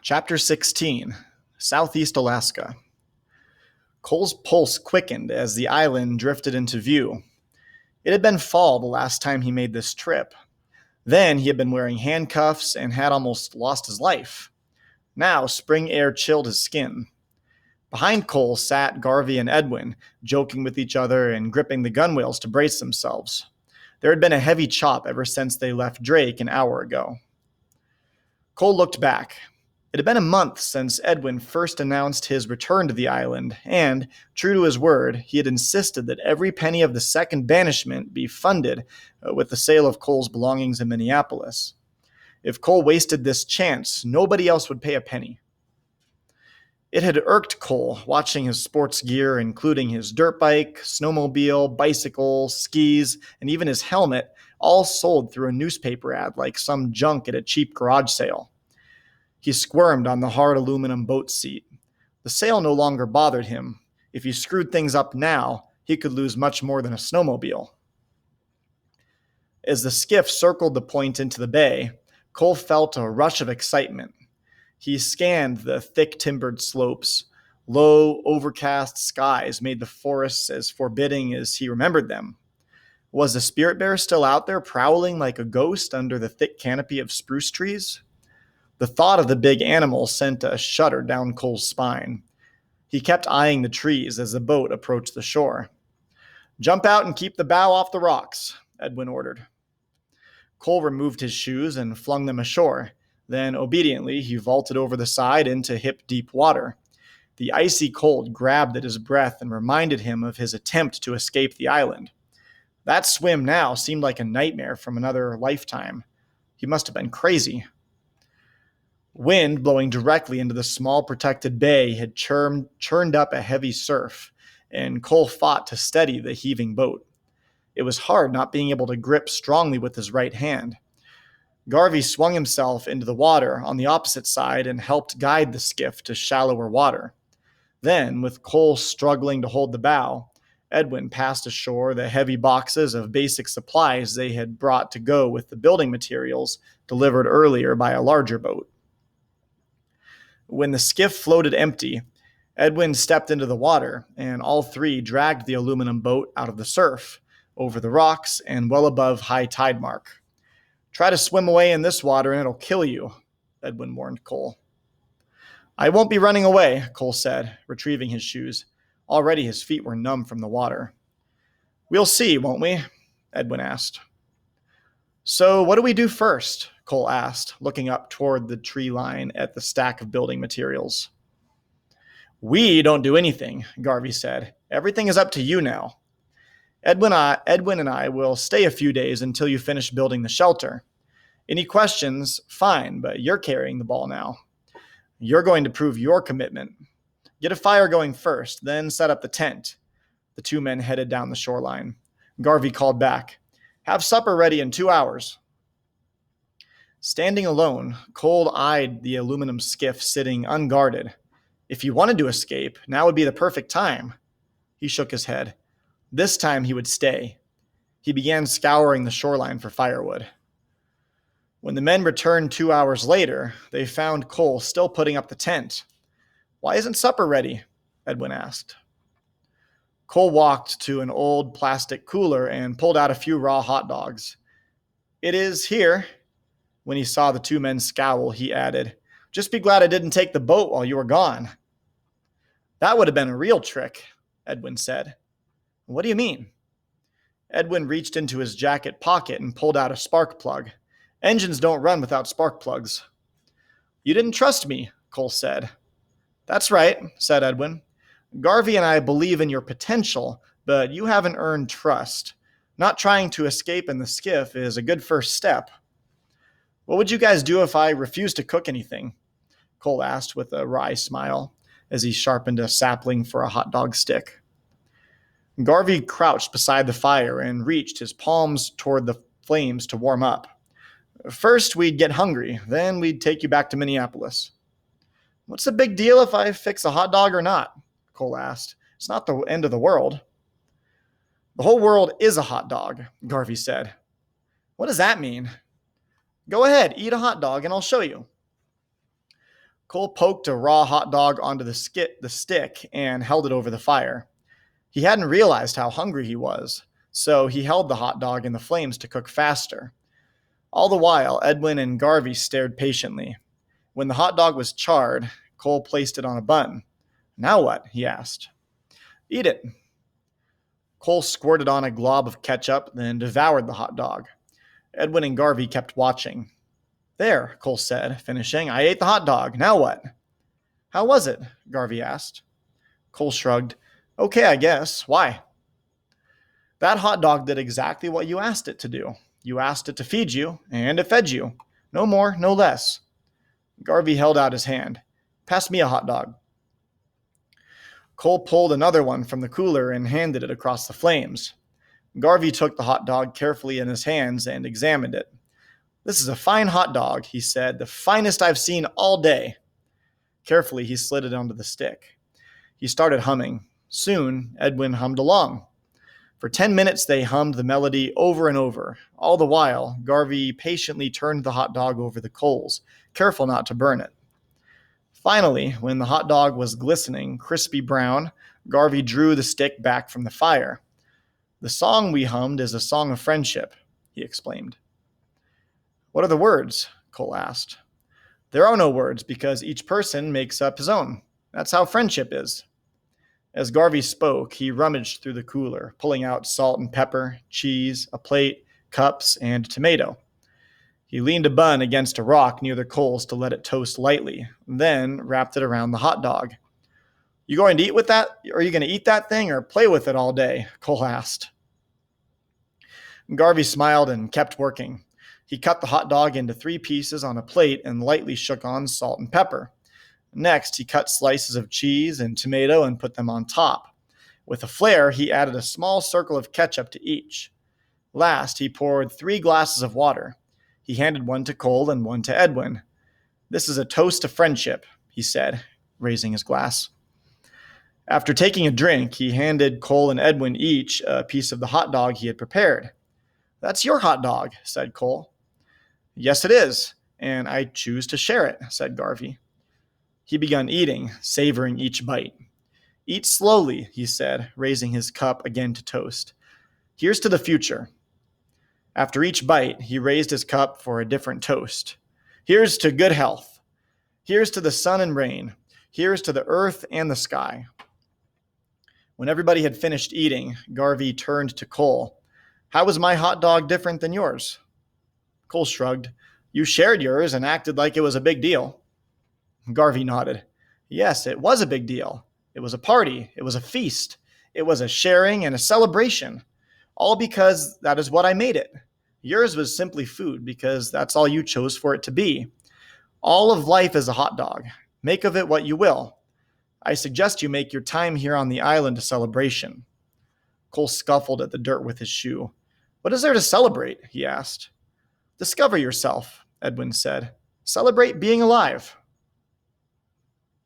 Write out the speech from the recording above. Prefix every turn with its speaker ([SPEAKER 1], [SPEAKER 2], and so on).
[SPEAKER 1] Chapter 16, Southeast Alaska. Cole's pulse quickened as the island drifted into view. It had been fall the last time he made this trip. Then he had been wearing handcuffs and had almost lost his life. Now spring air chilled his skin. Behind Cole sat Garvey and Edwin, joking with each other and gripping the gunwales to brace themselves. There had been a heavy chop ever since they left Drake an hour ago. Cole looked back. It had been a month since Edwin first announced his return to the island, and, true to his word, he had insisted that every penny of the second banishment be funded with the sale of Cole's belongings in Minneapolis. If Cole wasted this chance, nobody else would pay a penny. It had irked Cole watching his sports gear, including his dirt bike, snowmobile, bicycle, skis, and even his helmet, all sold through a newspaper ad like some junk at a cheap garage sale. He squirmed on the hard aluminum boat seat. The sale no longer bothered him. If he screwed things up now, he could lose much more than a snowmobile. As the skiff circled the point into the bay, Cole felt a rush of excitement. He scanned the thick-timbered slopes. Low, overcast skies made the forests as forbidding as he remembered them. Was the spirit bear still out there prowling like a ghost under the thick canopy of spruce trees? The thought of the big animal sent a shudder down Cole's spine. He kept eyeing the trees as the boat approached the shore. "Jump out and keep the bow off the rocks," Edwin ordered. Cole removed his shoes and flung them ashore. Then, obediently, he vaulted over the side into hip-deep water. The icy cold grabbed at his breath and reminded him of his attempt to escape the island. That swim now seemed like a nightmare from another lifetime. He must have been crazy. Wind blowing directly into the small protected bay had churned up a heavy surf, and Cole fought to steady the heaving boat. It was hard not being able to grip strongly with his right hand. Garvey swung himself into the water on the opposite side and helped guide the skiff to shallower water. Then, with Cole struggling to hold the bow, Edwin passed ashore the heavy boxes of basic supplies they had brought to go with the building materials delivered earlier by a larger boat. When the skiff floated empty, Edwin stepped into the water, and all three dragged the aluminum boat out of the surf, over the rocks, and well above high tide mark. "Try to swim away in this water and it'll kill you," Edwin warned Cole. "I won't be running away," Cole said, retrieving his shoes. Already his feet were numb from the water. "We'll see, won't we?" Edwin asked. "So what do we do first?" Cole asked, looking up toward the tree line at the stack of building materials. "We don't do anything," Garvey said. "Everything is up to you now. Edwin and I will stay a few days until you finish building the shelter. Any questions, fine, but you're carrying the ball now. You're going to prove your commitment. Get a fire going first, then set up the tent." The two men headed down the shoreline. Garvey called back, "Have supper ready in 2 hours." Standing alone, Cole eyed the aluminum skiff sitting unguarded. If he wanted to escape, now would be the perfect time. He shook his head. This time he would stay. He began scouring the shoreline for firewood. When the men returned 2 hours later, they found Cole still putting up the tent. "Why isn't supper ready?" Edwin asked. Cole walked to an old plastic cooler and pulled out a few raw hot dogs. "It is here." When he saw the two men scowl, he added, "Just be glad I didn't take the boat while you were gone." "That would have been a real trick," Edwin said. "What do you mean?" Edwin reached into his jacket pocket and pulled out a spark plug. "Engines don't run without spark plugs." "You didn't trust me," Cole said. "That's right," said Edwin. "Garvey and I believe in your potential, but you haven't earned trust. Not trying to escape in the skiff is a good first step." "What would you guys do if I refused to cook anything?" Cole asked with a wry smile as he sharpened a sapling for a hot dog stick. Garvey crouched beside the fire and reached his palms toward the flames to warm up. "First, we'd get hungry. Then we'd take you back to Minneapolis." "What's the big deal if I fix a hot dog or not?" Cole asked. "It's not the end of the world." "The whole world is a hot dog," Garvey said. "What does that mean?" "Go ahead, eat a hot dog and I'll show you." Cole poked a raw hot dog onto the stick and held it over the fire. He hadn't realized how hungry he was, so he held the hot dog in the flames to cook faster. All the while, Edwin and Garvey stared patiently. When the hot dog was charred, Cole placed it on a bun. "Now what?" he asked. "Eat it." Cole squirted on a glob of ketchup, then devoured the hot dog. Edwin and Garvey kept watching. "There," Cole said, finishing. "I ate the hot dog. Now what?" "How was it?" Garvey asked. Cole shrugged. "Okay, I guess. Why?" "That hot dog did exactly what you asked it to do. You asked it to feed you, and it fed you. No more, no less." Garvey held out his hand. "Pass me a hot dog." Cole pulled another one from the cooler and handed it across the flames. Garvey took the hot dog carefully in his hands and examined it. "This is a fine hot dog," he said, "the finest I've seen all day." Carefully, he slid it onto the stick. He started humming. Soon, Edwin hummed along. For 10 minutes, they hummed the melody over and over. All the while, Garvey patiently turned the hot dog over the coals, careful not to burn it. Finally, when the hot dog was glistening, crispy brown, Garvey drew the stick back from the fire. "The song we hummed is a song of friendship," he explained. "What are the words?" Cole asked. "There are no words because each person makes up his own. That's how friendship is." As Garvey spoke, he rummaged through the cooler, pulling out salt and pepper, cheese, a plate, cups, and a tomato. He leaned a bun against a rock near the coals to let it toast lightly, then wrapped it around the hot dog. "You going to eat with that? Are you going to eat that thing or play with it all day?" Cole asked. Garvey smiled and kept working. He cut the hot dog into 3 pieces on a plate and lightly shook on salt and pepper. Next, he cut slices of cheese and tomato and put them on top. With a flair, he added a small circle of ketchup to each. Last, he poured 3 glasses of water. He handed one to Cole and one to Edwin. "This is a toast to friendship," he said, raising his glass. After taking a drink, he handed Cole and Edwin each a piece of the hot dog he had prepared. "That's your hot dog," said Cole. "Yes, it is, and I choose to share it," said Garvey. He began eating, savoring each bite. "Eat slowly," he said, raising his cup again to toast. "Here's to the future." After each bite, he raised his cup for a different toast. "Here's to good health. Here's to the sun and rain. Here's to the earth and the sky." When everybody had finished eating, Garvey turned to Cole. "How was my hot dog different than yours?" Cole shrugged. "You shared yours and acted like it was a big deal." Garvey nodded. "Yes, it was a big deal. It was a party. It was a feast. It was a sharing and a celebration. All because that is what I made it. Yours was simply food because that's all you chose for it to be. All of life is a hot dog. Make of it what you will. I suggest you make your time here on the island a celebration." Cole scuffled at the dirt with his shoe. "What is there to celebrate?" he asked. "Discover yourself," Edwin said. "Celebrate being alive."